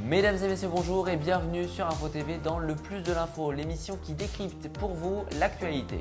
Mesdames et messieurs, bonjour et bienvenue sur Info TV dans le plus de l'info, l'émission qui décrypte pour vous l'actualité.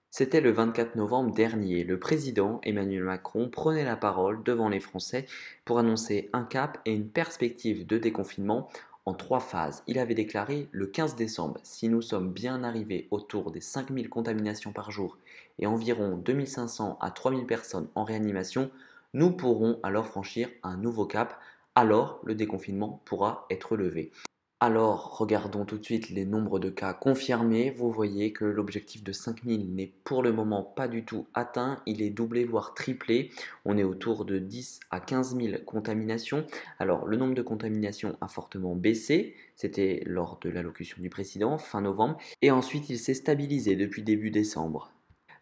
C'était le 24 novembre dernier, le président Emmanuel Macron prenait la parole devant les Français pour annoncer un cap et une perspective de déconfinement en 3 phases. Il avait déclaré le 15 décembre: si nous sommes bien arrivés autour des 5000 contaminations par jour et environ 2500 à 3000 personnes en réanimation, nous pourrons alors franchir un nouveau cap, alors le déconfinement pourra être levé. Alors, regardons tout de suite les nombres de cas confirmés. Vous voyez que l'objectif de 5000 n'est pour le moment pas du tout atteint. Il est doublé, voire triplé. On est autour de 10 à 15 000 contaminations. Alors, le nombre de contaminations a fortement baissé. C'était lors de l'allocution du président, fin novembre. Et ensuite, il s'est stabilisé depuis début décembre.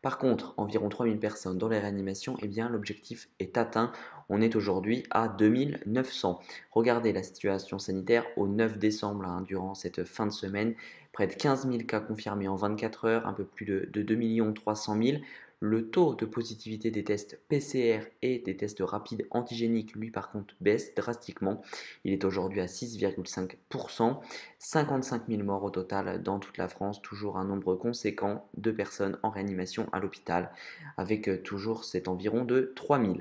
Par contre, environ 3000 personnes dans les réanimations, eh bien l'objectif est atteint. On est aujourd'hui à 2900. Regardez la situation sanitaire au 9 décembre, durant cette fin de semaine. Près de 15 000 cas confirmés en 24 heures, un peu plus de 2 300 000. Le taux de positivité des tests PCR et des tests rapides antigéniques, lui par contre, baisse drastiquement. Il est aujourd'hui à 6,5%. 55 000 morts au total dans toute la France, toujours un nombre conséquent de personnes en réanimation à l'hôpital, avec toujours cet environ de 3 000.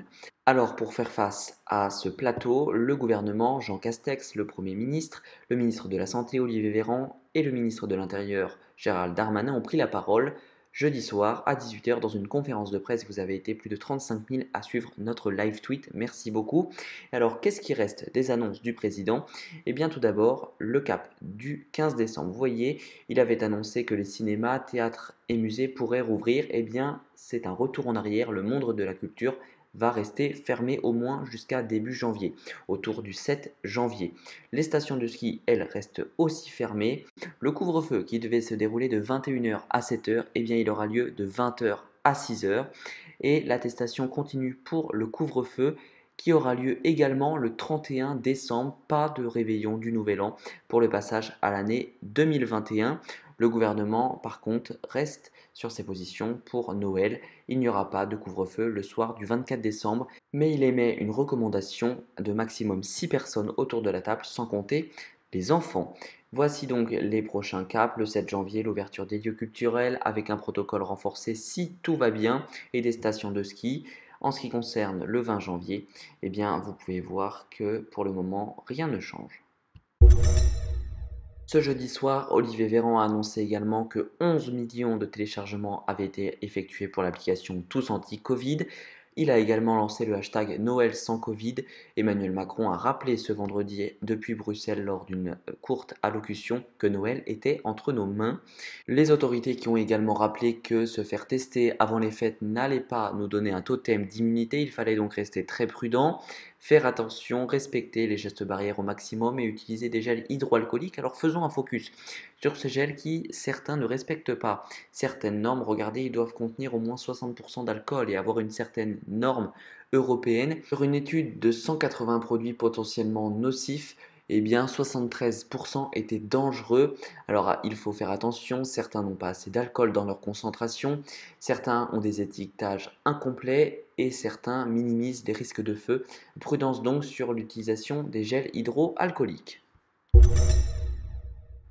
Alors pour faire face à ce plateau, le gouvernement, Jean Castex, le Premier ministre, le ministre de la Santé, Olivier Véran, et le ministre de l'Intérieur, Gérald Darmanin, ont pris la parole jeudi soir à 18 h dans une conférence de presse. Vous avez été plus de 35 000 à suivre notre live tweet, merci beaucoup. Alors qu'est-ce qui reste des annonces du président? Eh bien tout d'abord, le cap du 15 décembre. Vous voyez, il avait annoncé que les cinémas, théâtres et musées pourraient rouvrir. Eh bien c'est un retour en arrière, le monde de la culture va rester fermé au moins jusqu'à début janvier, autour du 7 janvier. Les stations de ski, elles, restent aussi fermées. Le couvre-feu qui devait se dérouler de 21 h à 7 h, eh bien il aura lieu de 20 h à 6 h. Et l'attestation continue pour le couvre-feu qui aura lieu également le 31 décembre. Pas de réveillon du Nouvel An pour le passage à l'année 2021. Le gouvernement, par contre, reste sur ses positions pour Noël. Il n'y aura pas de couvre-feu le soir du 24 décembre, mais il émet une recommandation de maximum 6 personnes autour de la table, sans compter les enfants. Voici donc les prochains caps. Le 7 janvier, l'ouverture des lieux culturels avec un protocole renforcé si tout va bien et des stations de ski. En ce qui concerne le 20 janvier, eh bien, vous pouvez voir que pour le moment, rien ne change. Ce jeudi soir, Olivier Véran a annoncé également que 11 millions de téléchargements avaient été effectués pour l'application Tous Anti-Covid. Il a également lancé le hashtag Noël sans Covid. Emmanuel Macron a rappelé ce vendredi depuis Bruxelles lors d'une courte allocution que Noël était entre nos mains. Les autorités qui ont également rappelé que se faire tester avant les fêtes n'allait pas nous donner un totem d'immunité. Il fallait donc rester très prudent, faire attention, respecter les gestes barrières au maximum et utiliser des gels hydroalcooliques. Alors faisons un focus sur ces gels qui certains ne respectent pas certaines normes. Regardez, ils doivent contenir au moins 60% d'alcool et avoir une certaine norme européenne. Sur une étude de 180 produits potentiellement nocifs, eh bien 73% étaient dangereux. Alors il faut faire attention, certains n'ont pas assez d'alcool dans leur concentration, certains ont des étiquetages incomplets et certains minimisent les risques de feu. Prudence donc sur l'utilisation des gels hydroalcooliques.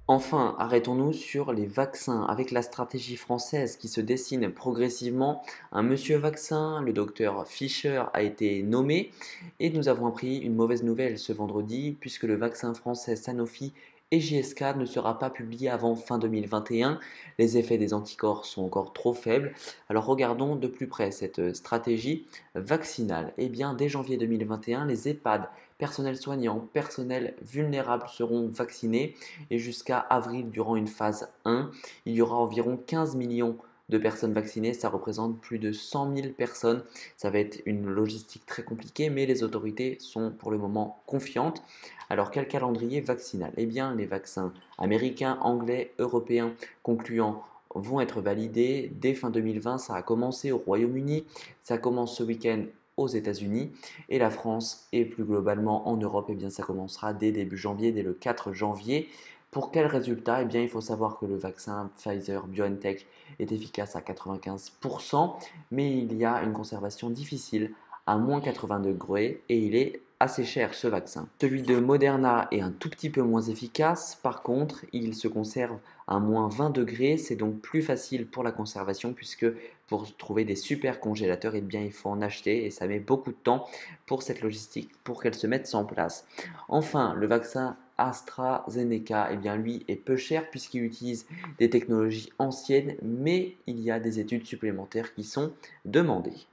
Enfin, arrêtons-nous sur les vaccins avec la stratégie française qui se dessine progressivement. Un monsieur vaccin, le docteur Fischer, a été nommé et nous avons appris une mauvaise nouvelle ce vendredi puisque le vaccin français Sanofi et GSK ne sera pas publié avant fin 2021. Les effets des anticorps sont encore trop faibles. Alors regardons de plus près cette stratégie vaccinale. Eh bien, dès janvier 2021, les EHPAD, personnel soignant, personnel vulnérable seront vaccinés et jusqu'à avril, durant une phase 1, il y aura environ 15 millions de personnes vaccinées, ça représente plus de 100 000 personnes. Ça va être une logistique très compliquée, mais les autorités sont pour le moment confiantes. Alors quel calendrier vaccinal? Eh bien les vaccins américains, anglais, européens concluants vont être validés dès fin 2020. Ça a commencé au Royaume-Uni, ça commence ce week-end aux États-Unis et la France et plus globalement en Europe, eh bien ça commencera dès début janvier, dès le 4 janvier. Pour quel résultat? Eh bien, il faut savoir que le vaccin Pfizer-BioNTech est efficace à 95%, mais il y a une conservation difficile à moins 80 degrés et il est assez cher ce vaccin. Celui de Moderna est un tout petit peu moins efficace, par contre il se conserve à moins 20 degrés, c'est donc plus facile pour la conservation puisque pour trouver des super congélateurs, eh bien, il faut en acheter et ça met beaucoup de temps pour cette logistique, pour qu'elle se mette en place. Enfin, le vaccin AstraZeneca, eh bien, lui est peu cher puisqu'il utilise des technologies anciennes, mais il y a des études supplémentaires qui sont demandées.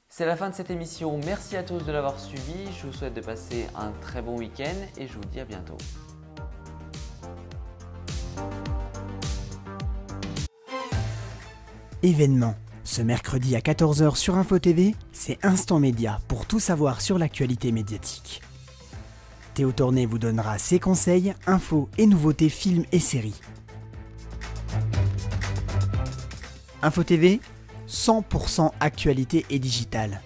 C'est la fin de cette émission, merci à tous de l'avoir suivi, je vous souhaite de passer un très bon week-end et je vous dis à bientôt. Événement. Ce mercredi à 14 h sur Info TV, c'est Instant Média pour tout savoir sur l'actualité médiatique. Théo Tourné vous donnera ses conseils, infos et nouveautés films et séries. Info TV, 100% actualité et digitale.